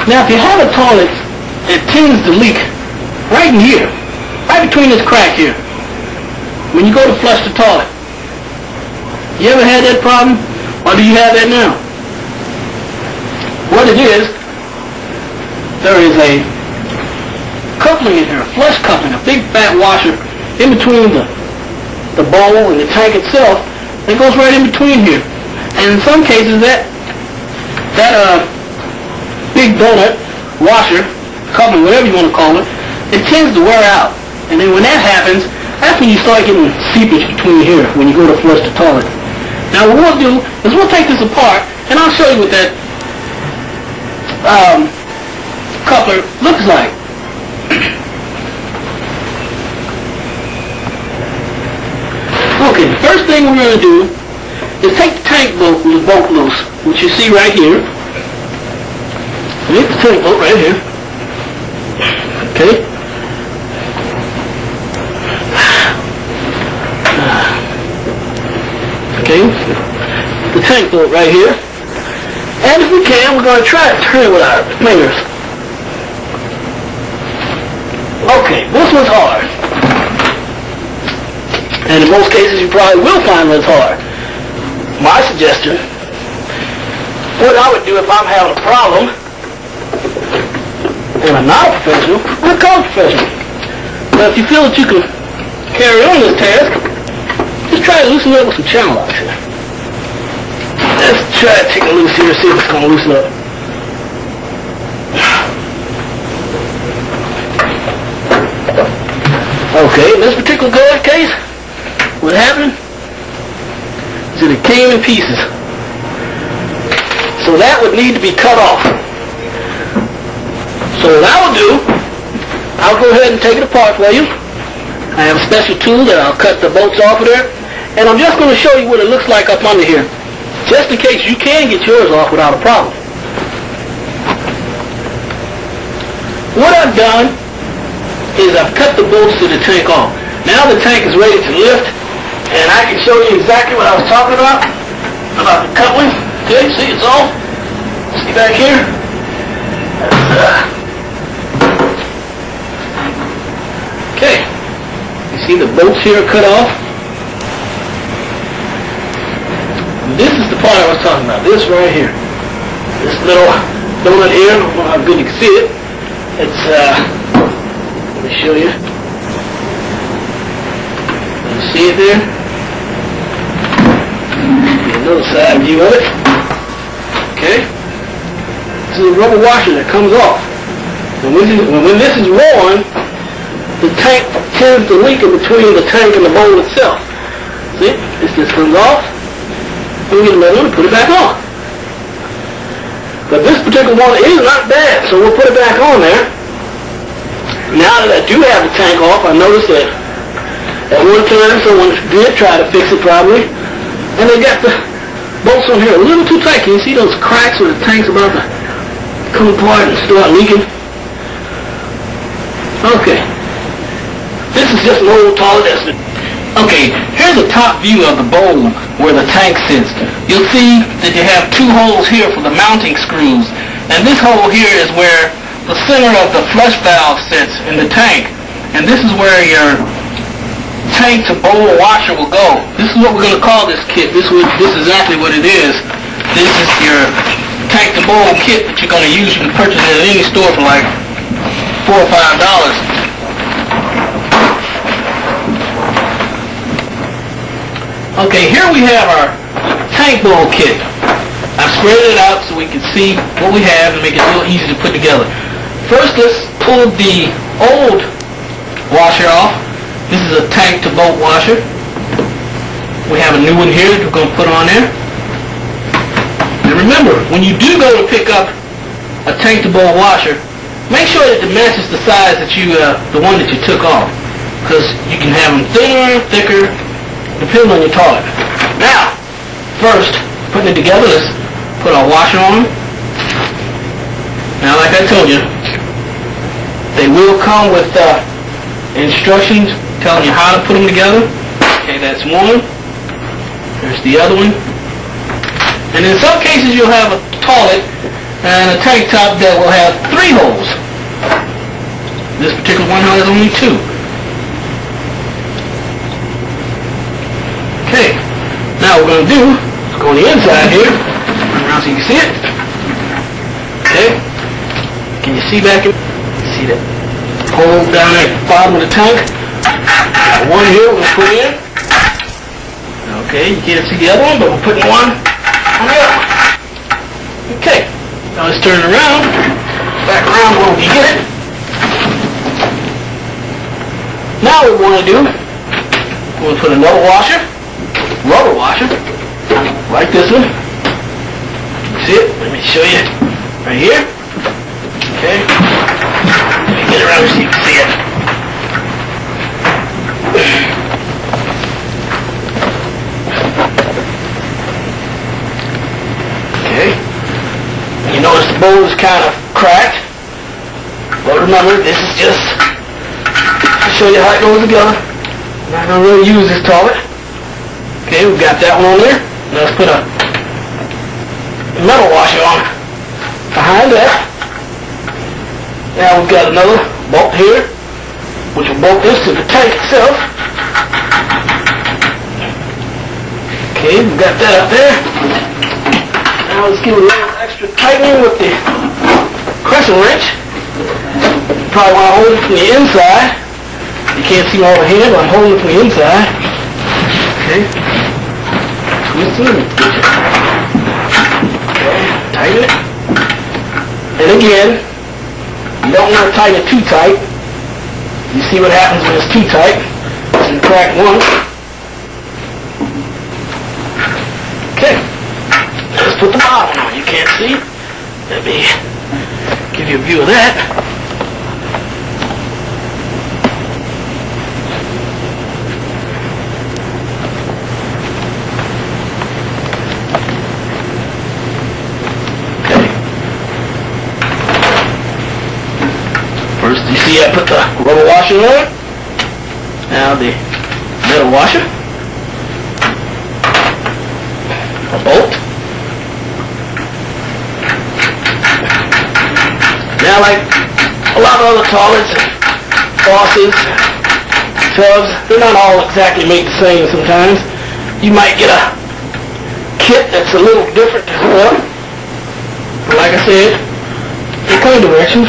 Now, if you have a toilet that tends to leak right in here, right between this crack here, when you go to flush the toilet, you ever had that problem? Or do you have that now? What it is, there is a coupling in here, a flush coupling, a big fat washer in between the bowl and the tank itself that goes right in between here. And in some cases that big donut washer, coupling, whatever you want to call it, it tends to wear out. And then when that happens, that's when you start getting seepage between here when you go to flush the toilet. Now what we'll do is we'll take this apart and I'll show you what that coupler looks like. Okay, the first thing we're going to do is take the tank bolt loose, which you see right here. Take the tank bolt right here. Okay. Okay, the tank bolt right here. And if we can, we're going to try to turn it with our fingers. Okay, this one's hard. And in most cases, you probably will find that it's hard. My suggestion, what I would do if I'm having a problem, and I'm not a professional, I'll call a professional. But if you feel that you can carry on this task, just try to loosen it up with some channel locks here. Let's try to take it loose here, see if it's going to loosen up. Okay, in this particular case, what happened is that it came in pieces. So that would need to be cut off. So what I will do, I'll go ahead and take it apart for you. I have a special tool that I'll cut the bolts off of there. And I'm just going to show you what it looks like up under here, just in case you can get yours off without a problem. What I've done is I've cut the bolts to the tank off. Now the tank is ready to lift, and I can show you exactly what I was talking about the coupling. Okay, see, it's off. See back here? Okay, you see the bolts here cut off. This is the part I was talking about, this right here. This little donut here, I don't know how good you can see it. It's, let me show you. You see it there? Another side view of it. Okay? This is a rubber washer that comes off. And when this is worn, the tank tends to leak in between the tank and the bowl itself. See? This just comes off. And we get another one and put it back on. But this particular one is not bad, so we'll put it back on there. Now that I do have the tank off, I noticed that at one time someone did try to fix it properly, and they got the bolts on here a little too tight. Can you see those cracks where the tank's about to come apart and start leaking? Okay. This is just an old toilet estimate. Okay, here's a top view of the bowl where the tank sits. You'll see that you have two holes here for the mounting screws. And this hole here is where the center of the flush valve sits in the tank. And this is where your tank to bowl washer will go. This is what we're going to call this kit. This is exactly what it is. This is your tank to bowl kit that you're going to use. You can purchase it at any store for like $4 or $5. Okay, here we have our tank bowl kit. I've spread it out so we can see what we have and make it a little easy to put together. First, let's pull the old washer off. This is a tank to bolt washer. We have a new one here that we're going to put on there. And remember, when you do go to pick up a tank to bolt washer, make sure that it matches the size that the one that you took off, because you can have them thinner, thicker, depending on your toilet. Now, first, putting it together, let's put our washer on. Now, like I told you, they will come with instructions telling you how to put them together. Okay, that's one. There's the other one. And in some cases, you'll have a toilet and a tank top that will have 3 holes. This particular one has only 2. Okay, now what we're going to do is go on the inside here, turn around so you can see it. Okay, can you see back in? See that hole down there at the bottom of the tank? Got one here we're going to put in. Okay, you can't see the other one, but we're putting one on the other one. Okay, now let's turn it around, back around where we get it. Now what we want to do, we're going to put another washer, rubber washer, like this one. See it? Let me show you right here. Okay, let me get it around so you can see it. Okay, you notice the bowl is kind of cracked, but remember, this is just to show you how it goes together. I'm not going to really use this toilet. Okay, we've got that one on there. Now let's put a metal washer on behind that. Now we've got another bolt here, which will bolt this to the tank itself. Okay, we've got that up there. Now let's give it a little extra tightening with the crescent wrench. You probably want to hold it from the inside. You can't see all the hand, but I'm holding it from the inside. Okay. Twist it. Okay, tighten it. And again, you don't want to tighten it too tight. You see what happens when it's too tight. So you crack one. Okay. Let's put the bottom on. You can't see. Let me give you a view of that. First, you see I put the rubber washer on. Now the metal washer. A bolt. Now, like a lot of other toilets and faucets, tubs, they're not all exactly made the same sometimes. You might get a kit that's a little different to hook up. But like I said, they come in directions.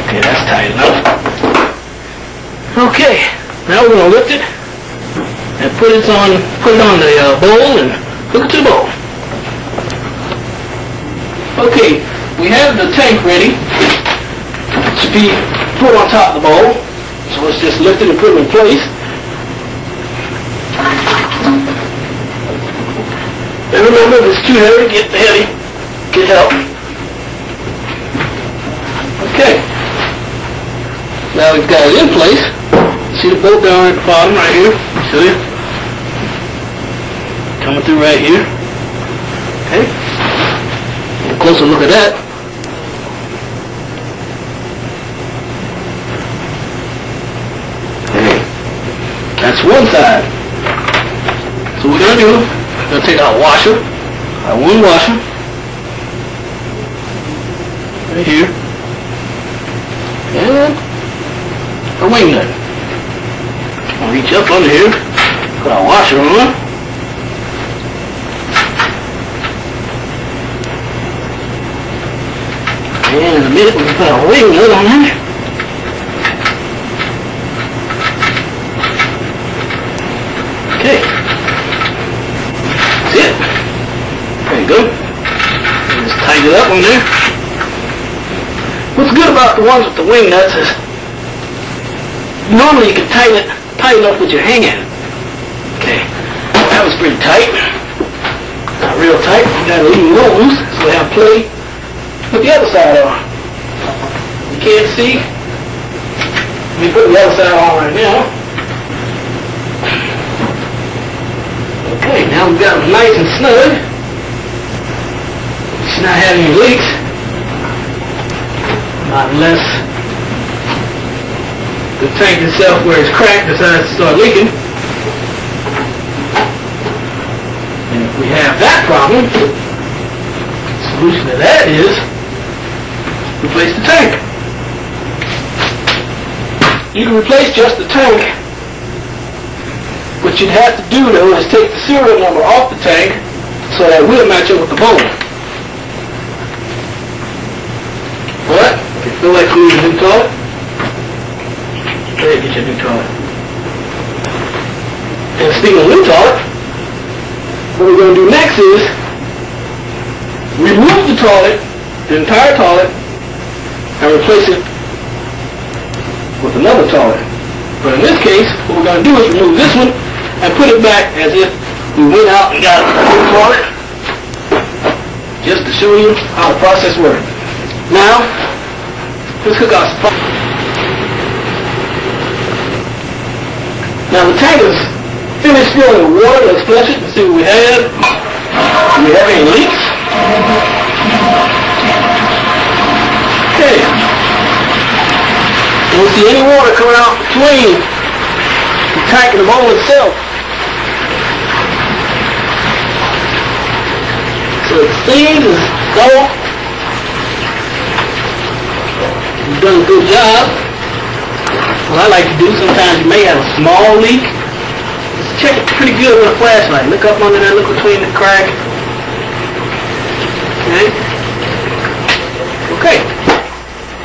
Okay, that's tight enough. Okay, now we're going to lift it and put it on the bowl and hook it to the bowl. Okay, we have the tank ready to be put on top of the bowl. So let's just lift it and put it in place. And remember, if it's too heavy, get help. Okay. Now we've got it in place. See the bolt down at the bottom right here? Show you. Coming through right here. Okay. A closer look at that. Okay. That's one side. So what we're going to do, we're going to take our washer, our one washer, right here, and a wing nut. I'll reach up under here, put our washer on, and in a minute we can put our wing nut on there. Okay, that's it. There you go. Just tighten it up on there. What's good about the ones with the wing nuts is normally you can tighten up with your hand. Okay, that was pretty tight. Not real tight. You gotta leave it loose so we have play. Put the other side on. You can't see. Let me put the other side on right now. Okay, now we've got them nice and snug. It's not having any leaks. Not unless the tank itself where it's cracked decides to start leaking. we have that problem. Solution to that is replace the tank. You can replace just the tank. What you'd have to do though is take the serial number off the tank so that we'll match up with the bowl. But if you feel like you need a new toilet, go ahead and get your new toilet. And speaking of new toilet, what we're going to do next is remove the toilet, the entire toilet, and replace it with another toilet. But in this case, what we're going to do is remove this one and put it back as if we went out and got a new toilet, just to show you how the process works. Now, let's hook our supply. Now the tank is finished filling with water. Let's flush it and see what we have. Do we have any leaks? Okay. Don't see any water coming out between the tank and the bowl itself. So it seems as though you've done a good job. What I like to do, sometimes you may have a small leak. Just check it pretty good with a flashlight. Look up under there, look between the crack. Okay. Okay.